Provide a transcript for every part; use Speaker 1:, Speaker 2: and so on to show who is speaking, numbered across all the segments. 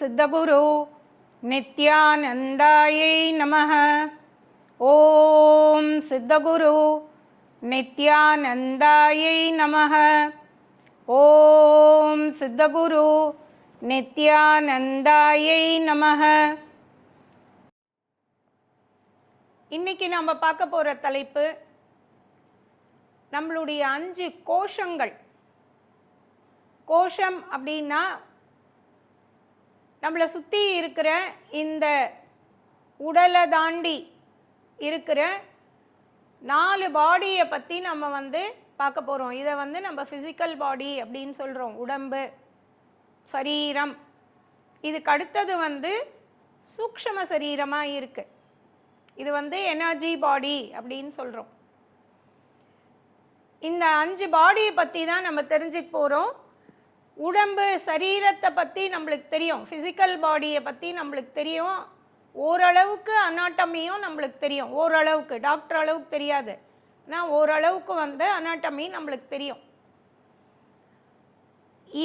Speaker 1: சித்தகுரு நித்யானந்தாயை நமः. ஓம் சித்தகுரு நித்யானந்தாயை நமः. ஓம் சித்தகுரு நித்யானந்தாயை நமः. இன்னைக்கு நம்ம பார்க்க போகிற தலைப்பு நம்மளுடைய 5 கோஷங்கள். கோஷம் அப்படின்னா நம்மளை சுற்றி இருக்கிற இந்த உடலை தாண்டி இருக்கிற 4 பாடியை பற்றி நம்ம பார்க்க போகிறோம். இதை நம்ம ஃபிசிக்கல் பாடி அப்படின்னு சொல்கிறோம். உடம்பு, சரீரம். இதுக்கு அடுத்தது சூக்ஷ்ம சரீரமாக இருக்குது. இது எனர்ஜி பாடி அப்படின்னு சொல்கிறோம். இந்த 5 பாடியை பற்றி தான் நம்ம தெரிஞ்சுக்க போகிறோம். உடம்பு சரீரத்தை பற்றி நம்மளுக்கு தெரியும், ஃபிசிக்கல் பாடியை பற்றி நம்மளுக்கு தெரியும், ஓரளவுக்கு அனாட்டமியும் நம்மளுக்கு தெரியும். ஓரளவுக்கு, டாக்டர் அளவுக்கு தெரியாது, ஆனால் ஓரளவுக்கு அனாட்டமி நம்மளுக்கு தெரியும்.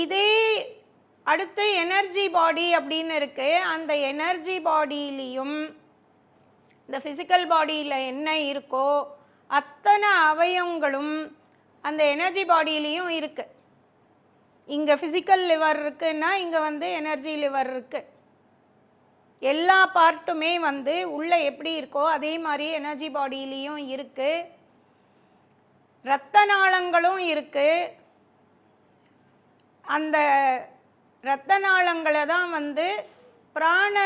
Speaker 1: இதே அடுத்து எனர்ஜி பாடி அப்படின்னு இருக்குது. அந்த எனர்ஜி பாடியிலையும் இந்த ஃபிசிக்கல் பாடியில் என்ன இருக்கோ அத்தனை அவயங்களும் அந்த எனர்ஜி பாடியிலையும் இருக்குது. இங்கே ஃபிசிக்கல் லிவர் இருக்குன்னா இங்கே எனர்ஜி லிவர் இருக்குது. எல்லா பார்ட்டுமே உள்ளே எப்படி இருக்கோ அதே மாதிரி எனர்ஜி பாடியிலையும் இருக்குது. இரத்த நாளங்களும் இருக்குது. அந்த இரத்த நாளங்களை தான் பிராண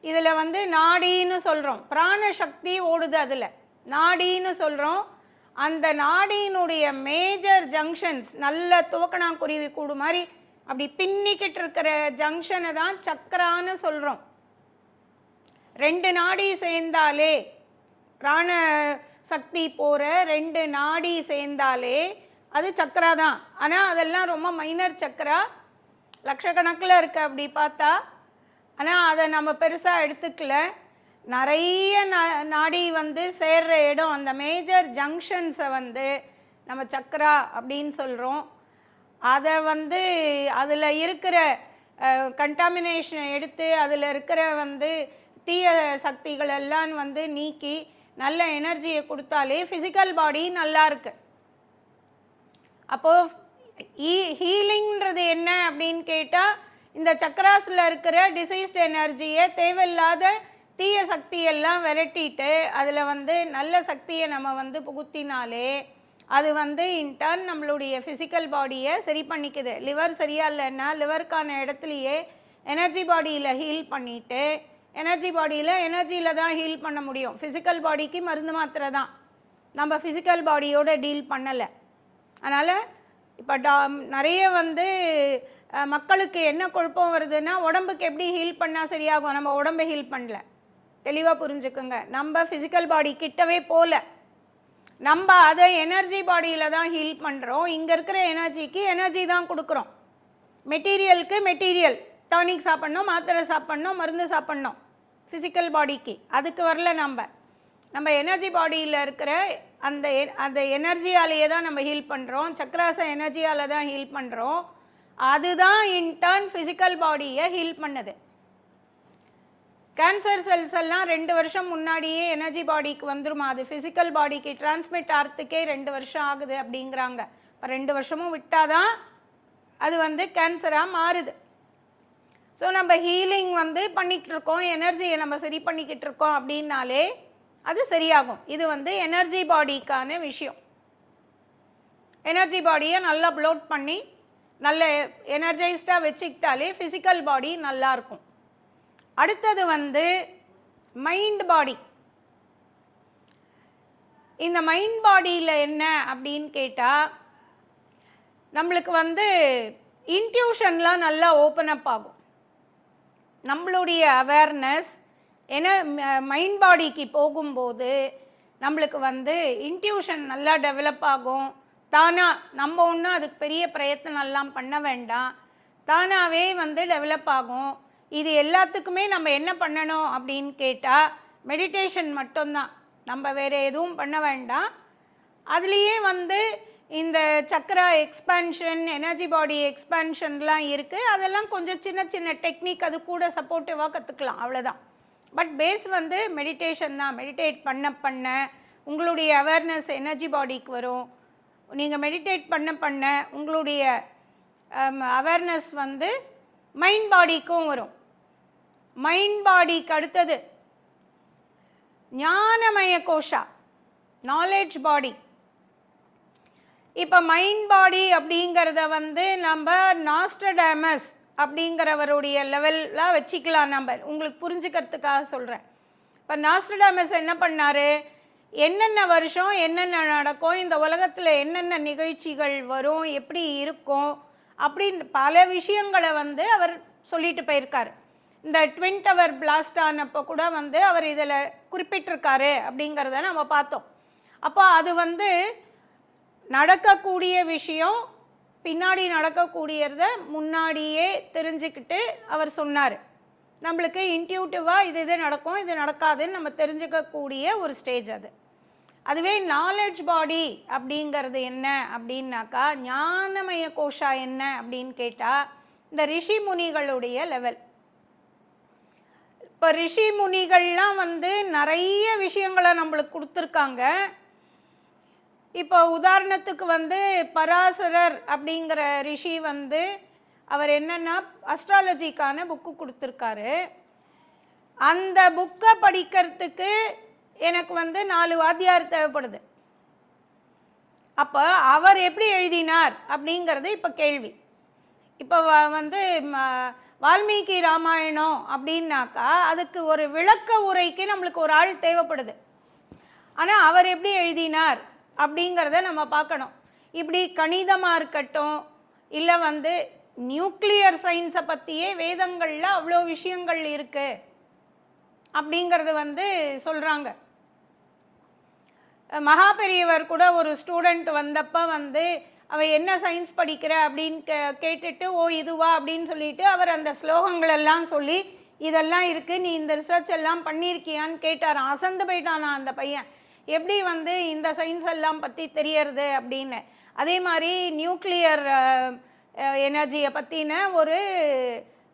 Speaker 1: இதில் நாடின்னு சொல்கிறோம். பிராண சக்தி ஓடுது, அதில் நாடின்னு சொல்கிறோம். அந்த நாடியினுடைய மேஜர் ஜங்ஷன்ஸ், நல்ல துவக்கணாங்குருவி கூடு மாதிரி அப்படி பின்னிக்கிட்டு இருக்கிற ஜங்ஷனை தான் சக்கரான்னு சொல்கிறோம். 2 நாடி சேர்ந்தாலே, பிராண சக்தி போகிற 2 நாடி சேர்ந்தாலே அது சக்கரா தான். ஆனால் அதெல்லாம் ரொம்ப மைனர் சக்கரா, லட்சக்கணக்கில் இருக்குது அப்படி பார்த்தா. ஆனால் அதை நம்ம பெருசாக எடுத்துக்கல. நிறைய நாடி சேர்ற இடம், அந்த மேஜர் ஜங்ஷன்ஸை நம்ம சக்கரா அப்படின்னு சொல்கிறோம். அதை அதில் இருக்கிற கண்டாமினேஷனை எடுத்து அதில் இருக்கிற தீய சக்திகள் எல்லாம் நீக்கி நல்ல எனர்ஜியை கொடுத்தாலே ஃபிசிக்கல் பாடி நல்லா இருக்கு. அப்போது ஹீலிங்கிறது என்ன அப்படின்னு கேட்டால், இந்த சக்கராஸில் இருக்கிற டிசீஸ்ட் எனர்ஜியை, தேவையில்லாத தீய சக்தியெல்லாம் விரட்டிட்டு அதில் நல்ல சக்தியை நம்ம புகுத்தினாலே அது இன்டர்ன் நம்மளுடைய ஃபிசிக்கல் பாடியை சரி பண்ணிக்குது. லிவர் சரியா இல்லைன்னா லிவருக்கான இடத்துலையே எனர்ஜி பாடியில் ஹீல் பண்ணிவிட்டு, எனர்ஜி பாடியில் எனர்ஜியில் தான் ஹீல் பண்ண முடியும். ஃபிசிக்கல் பாடிக்கு மருந்து மாத்திரை தான், நம்ம ஃபிசிக்கல் பாடியோட டீல் பண்ணலை. அதனால் இப்போ நிறைய மக்களுக்கு என்ன குழப்பம் வருதுன்னா, உடம்புக்கு எப்படி ஹீல் பண்ணால் சரியாகும், நம்ம உடம்பை ஹீல் பண்ணல. தெளிவாக புரிஞ்சுக்குங்க. நம்ம ஃபிசிக்கல் பாடி கிட்டவே போகல, நம்ம அதை எனர்ஜி பாடியில் தான் ஹீல் பண்ணுறோம். இங்கே இருக்கிற எனர்ஜிக்கு எனர்ஜி தான் கொடுக்குறோம். மெட்டீரியலுக்கு மெட்டீரியல், டானிக் சாப்பிட்ணும், மாத்திரை சாப்பிட்ணும், மருந்து சாப்பிட்ணும். ஃபிசிக்கல் பாடிக்கு அதுக்கு வரல. நம்ம எனர்ஜி பாடியில் இருக்கிற அந்த எனர்ஜியாலேயே தான் நம்ம ஹீல் பண்ணுறோம். சக்கராச எனர்ஜியால் தான் ஹீல் பண்ணுறோம். அதுதான் இன்டர்ன் ஃபிசிக்கல் பாடியை ஹீல் பண்ணுது. கேன்சர் செல்ஸ் எல்லாம் 2 வருஷம் முன்னாடியே எனர்ஜி பாடிக்கு வந்துருமா, அது ஃபிசிக்கல் பாடிக்கு டிரான்ஸ்மிட் ஆகிறதுக்கே 2 வருஷம் ஆகுது அப்படிங்கிறாங்க. இப்போ 2 வருஷமும் விட்டாதான் அது கேன்சராக மாறுது. ஸோ நம்ம ஹீலிங் பண்ணிக்கிட்டு இருக்கோம், எனர்ஜியை நம்ம சரி பண்ணிக்கிட்டு இருக்கோம் அப்படின்னாலே அது சரியாகும். இது எனர்ஜி பாடிக்கான விஷயம். எனர்ஜி பாடியை நல்லா ப்ளோட் பண்ணி நல்ல எனர்ஜைஸ்டாக வச்சுக்கிட்டாலே ஃபிசிக்கல் பாடி நல்லாயிருக்கும். அடுத்தது மைண்ட் பாடி. இந்த மைண்ட் பாடியில் என்ன அப்படின்னு கேட்டால், நம்மளுக்கு இன்ட்யூஷன்லாம் நல்லா ஓப்பன் அப் ஆகும். நம்மளுடைய அவேர்னஸ் மைண்ட் பாடிக்கு போகும்போது நம்மளுக்கு இன்ட்யூஷன் நல்லா டெவலப் ஆகும். தானாக நம்ம ஒன்றும் அதுக்கு பெரிய பிரயத்தனம்லாம் பண்ண வேண்டாம், தானாகவே டெவலப் ஆகும். இது எல்லாத்துக்குமே நம்ம என்ன பண்ணணும் அப்படின்னு கேட்டால், மெடிடேஷன் மட்டும்தான், நம்ம வேறு எதுவும் பண்ண வேண்டாம். அதுலேயே இந்த சக்ரா எக்ஸ்பேன்ஷன், எனர்ஜி பாடி எக்ஸ்பேன்ஷன்லாம் இருக்குது. அதெல்லாம் கொஞ்சம் சின்ன சின்ன டெக்னிக் அது கூட சப்போர்ட்டிவாக கற்றுக்கலாம், அவ்வளோதான். பட் பேஸ் வந்து மெடிடேஷன் தான். மெடிடேட் பண்ண பண்ண உங்களுடைய அவேர்னஸ் எனர்ஜி பாடிக்கு வரும். நீங்கள் மெடிடேட் பண்ண பண்ண உங்களுடைய அவேர்னஸ் வந்து மைண்ட் பாடிக்கும் வரும். மைண்ட் பாடிக்கு அடுத்தது ஞானமய கோஷா, நாலேஜ் பாடி. இப்போ மைண்ட் பாடி அப்படிங்கிறத வந்து நம்ம நாஸ்ட்ரடாமஸ் அப்படிங்கிறவருடைய லெவலில் வச்சுக்கலாம். நம்ம உங்களுக்கு புரிஞ்சுக்கிறதுக்காக சொல்கிறேன். இப்போ நாஸ்ட்ரடாமஸ் என்ன பண்ணார், என்னென்ன வருஷம் என்னென்ன நடக்கும், இந்த உலகத்தில் என்னென்ன நிகழ்ச்சிகள் வரும், எப்படி இருக்கும் அப்படின்னு பல விஷயங்களை வந்து அவர் சொல்லிட்டு போயிருக்காரு. இந்த ட்வின் டவர் பிளாஸ்ட் ஆனப்போ கூட வந்து அவர் இதில் குறிப்பிட்டிருக்காரு அப்படிங்கிறத நம்ம பார்த்தோம். அப்போ அது வந்து நடக்கக்கூடிய விஷயம், பின்னாடி நடக்கக்கூடியத முன்னாடியே தெரிஞ்சுக்கிட்டு அவர் சொன்னார். நம்மளுக்கு இன்ட்யூட்டிவாக இது நடக்கும், இது நடக்காதுன்னு நம்ம தெரிஞ்சுக்கக்கூடிய ஒரு ஸ்டேஜ் அது. அதுவே நாலேஜ் பாடி அப்படிங்கிறது என்ன அப்படின்னாக்கா, ஞானமய கோஷா என்ன அப்படின்னு கேட்டால், இந்த ரிஷி முனிகளுடைய லெவல். இப்போ ரிஷி முனிகள்லாம் வந்து நிறைய விஷயங்களை நம்மளுக்கு கொடுத்துருக்காங்க. இப்போ உதாரணத்துக்கு வந்து பராசரர் அப்படிங்கிற ரிஷி வந்து அவர் என்னன்னா அஸ்ட்ராலஜிக்கான புக்கு கொடுத்துருக்காரு. அந்த புக்கை படிக்கிறதுக்கு எனக்கு வந்து 4 வாத்தியார் தேவைப்படுது. அப்போ அவர் எப்படி எழுதினார் அப்படிங்கிறது இப்போ கேள்வி. இப்போ வந்து வால்மீகி ராமாயணம் அப்படின்னாக்கா அதுக்கு ஒரு விளக்க உரைக்கு நம்மளுக்கு ஒரு ஆள் தேவைப்படுது. ஆனால் அவர் எப்படி எழுதினார் அப்படிங்கிறத நம்ம பார்க்கணும். இப்படி கணிதமாக இருக்கட்டும், இல்லை வந்து நியூக்ளியர் சயின்ஸை பற்றியே வேதங்களில் அவ்வளோ விஷயங்கள் இருக்குது அப்படிங்கிறது வந்து சொல்கிறாங்க. மகாபெரியவர் கூட ஒரு ஸ்டூடெண்ட் வந்தப்போ வந்து அவ என்ன சயின்ஸ் படிக்கிற அப்படின்னு கேட்டுட்டு, ஓ இதுவா அப்படின்னு சொல்லிட்டு அவர் அந்த ஸ்லோகங்களெல்லாம் சொல்லி இதெல்லாம் இருக்குது, நீ இந்த ரிசர்ச் எல்லாம் பண்ணியிருக்கியான்னு கேட்டார். அசந்து போயிட்டானா அந்த பையன், எப்படி வந்து இந்த சயின்ஸ் எல்லாம் பற்றி தெரியறது அப்படின்னு. அதே மாதிரி நியூக்ளியர் எனர்ஜியை பற்றின ஒரு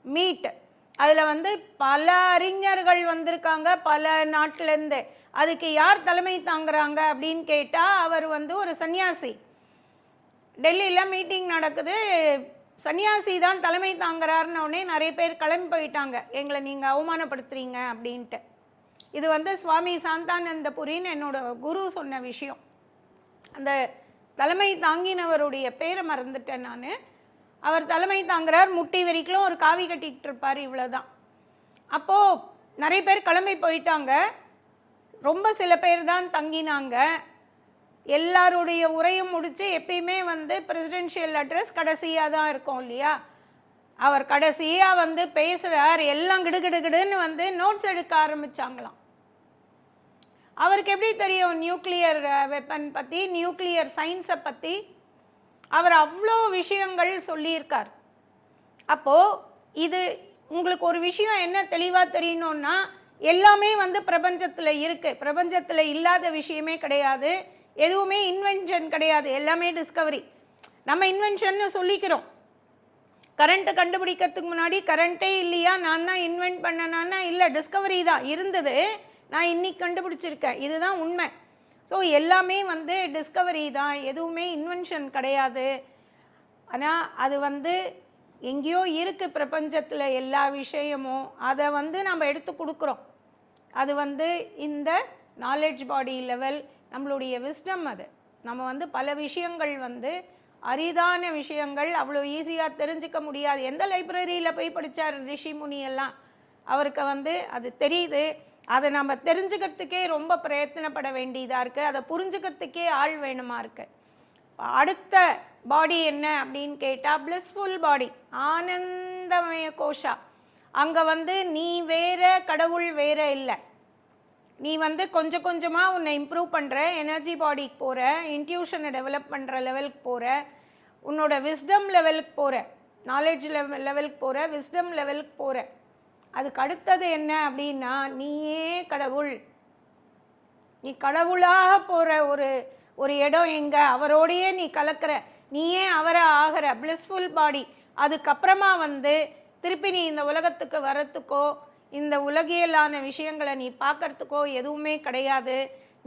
Speaker 1: மீட், அதில் வந்து பல அறிஞர்கள் வந்திருக்காங்க பல நாட்டிலேருந்து. அதுக்கு யார் தலைமை தாங்குறாங்க அப்படின்னு கேட்டால் அவர் வந்து ஒரு சன்னியாசி. டெல்லியில் மீட்டிங் நடக்குது, சன்னியாசி தான் தலைமை தாங்குறாருன்னொடனே நிறைய பேர் கிளம்பி போயிட்டாங்க, எங்களை நீங்கள் அவமானப்படுத்துறீங்க அப்படின்ட்டு. இது வந்து சுவாமி சாந்தானந்தபுரின்னு என்னோட குரு சொன்ன விஷயம். அந்த தலைமை தாங்கினவருடைய பேரை மறந்துட்டேன் நான். அவர் தலைமை தாங்குறார், முட்டி வரைக்கும் ஒரு காவி கட்டிக்கிட்டு இருப்பார், இவ்வளோதான். அப்போது நிறைய பேர் கிளம்பி போயிட்டாங்க, ரொம்ப சில பேர் தான் தங்கினாங்க. எல்லாருடைய உரையும் முடித்து எப்பயுமே வந்து பிரசிடென்ஷியல் அட்ரஸ் கடைசியாக தான் இருக்கும் இல்லையா. அவர் கடைசியாக வந்து பேசுகிறார், எல்லாம் கிடுகிடுகிடுன்னு வந்து நோட்ஸ் எடுக்க ஆரம்பித்தாங்களாம். அவருக்கு எப்படி தெரியும் நியூக்ளியர் வெப்பன் பற்றி, நியூக்ளியர் சயின்ஸை பற்றி? அவர் அவ்வளோ விஷயங்கள் சொல்லியிருக்கார். அப்போது இது உங்களுக்கு ஒரு விஷயம் என்ன தெளிவாக தெரியணுன்னா, எல்லாமே வந்து பிரபஞ்சத்தில் இருக்குது, பிரபஞ்சத்தில் இல்லாத விஷயமே கிடையாது, எதுவுமே இன்வென்ஷன் கிடையாது, எல்லாமே டிஸ்கவரி. நம்ம இன்வென்ஷன்னு சொல்லிக்கிறோம். கரண்ட்டை கண்டுபிடிக்கிறதுக்கு முன்னாடி கரண்ட்டே இல்லையா, நான் தான் இன்வென்ட் பண்ணனான்னா இல்லை, டிஸ்கவரி தான் இருந்தது, நான் இன்னைக்கு கண்டுபிடிச்சிருக்கேன், இதுதான் உண்மை. ஸோ எல்லாமே வந்து டிஸ்கவரி தான், எதுவுமே இன்வென்ஷன் கிடையாது. ஆனால் அது வந்து எங்கேயோ இருக்குது பிரபஞ்சத்தில் எல்லா விஷயமும், அதை வந்து நம்ம எடுத்து கொடுக்குறோம். அது வந்து இந்த நாலேஜ் பாடி லெவல், நம்மளுடைய விஸ்டம். அது நம்ம வந்து பல விஷயங்கள் வந்து அரிதான விஷயங்கள் அவ்வளோ ஈஸியாக தெரிஞ்சிக்க முடியாது. எந்த லைப்ரரியில் போய் படித்தார் ரிஷி முனியெல்லாம், அவருக்கு வந்து அது தெரியுது. அதை நம்ம தெரிஞ்சுக்கிறதுக்கே ரொம்ப பிரயத்தனப்பட வேண்டியதாக இருக்குது, அதை புரிஞ்சுக்கிறதுக்கே ஆள் வேணுமா இருக்குது. அடுத்த பாடி என்ன அப்படின்னு கேட்டால் பிளிஸ்ஃபுல் பாடி, ஆனந்தமய கோஷா. அங்கே வந்து நீ வேற கடவுள் வேற இல்லை, நீ வந்து கொஞ்சம் கொஞ்சமாக உன்னை இம்ப்ரூவ் பண்ணுற, எனர்ஜி பாடிக்கு போகிற, இன்ட்யூஷனை டெவலப் பண்ணுற லெவலுக்கு போகிற, உன்னோட விஸ்டம் லெவலுக்கு போகிற, நாலேஜ் லெவலுக்கு போகிற, விஸ்டம் லெவலுக்கு போகிற. அதுக்கு அடுத்தது என்ன அப்படின்னா, நீயே கடவுள், நீ கடவுளாக போகிற ஒரு இடம் எங்கே, அவரோடையே நீ கலக்கிற, நீயே அவரை ஆகிற பிளிஸ்ஃபுல் பாடி. அதுக்கப்புறமா வந்து திருப்பி நீ இந்த உலகத்துக்கு வரத்துக்கோ இந்த உலகியலான விஷயங்களை நீ பார்க்கறதுக்கோ எதுவுமே கிடையாது.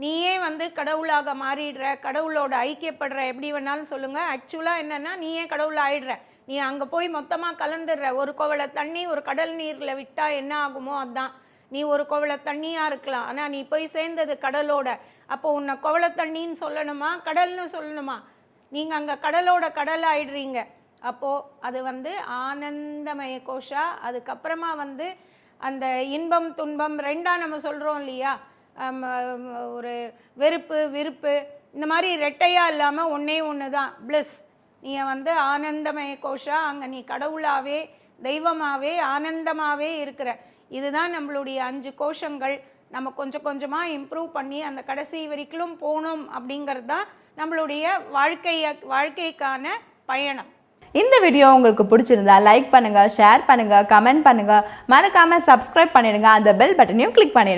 Speaker 1: நீயே வந்து கடவுளாக மாறிடுற, கடவுளோட ஐக்கியப்படுற, எப்படி வேணாலும் சொல்லுங்கள். ஆக்சுவலாக என்னென்னா நீயே கடவுள் ஆயிடுற. நீ அங்கே போய் மொத்தமாக கலந்துடுற. ஒரு குவளை தண்ணி ஒரு கடல் நீரில் விட்டால் என்ன ஆகுமோ அதுதான். நீ ஒரு குவளை தண்ணியாக இருக்கலாம், ஆனால் நீ போய் சேர்ந்தது கடலோட. அப்போ உன்னை குவளை தண்ணின்னு சொல்லணுமா கடல்னு சொல்லணுமா? நீங்கள் அங்கே கடலோட கடல் ஆயிடுறீங்க. அப்போது அது வந்து ஆனந்தமய கோஷா. அதுக்கப்புறமா வந்து அந்த இன்பம் துன்பம் ரெண்டாக நம்ம சொல்கிறோம் இல்லையா, ஒரு வெறுப்பு விருப்பு இந்த மாதிரி ரெட்டையாக இல்லாமல் ஒன்றே ஒன்று தான் ப்ளஸ். நீ வந்து ஆனந்தமய கோஷா, அங்கே நீ கடவுளாகவே தெய்வமாகவே ஆனந்தமாகவே இருக்கிற. இதுதான் நம்மளுடைய 5 கோஷங்கள். நம்ம கொஞ்சம் கொஞ்சமாக இம்ப்ரூவ் பண்ணி அந்த கடைசி வரைக்கும் போகணும் அப்படிங்கிறது தான் நம்மளுடைய வாழ்க்கைக்கான பயணம்.
Speaker 2: இந்த வீடியோ உங்களுக்கு பிடிச்சிருந்தா லைக் பண்ணுங்கள், ஷேர் பண்ணுங்கள், கமெண்ட் பண்ணுங்கள், மறக்காமல் சப்ஸ்கிரைப் பண்ணிடுங்க, அந்த பெல் பட்டனையும் கிளிக் பண்ணிடுங்க.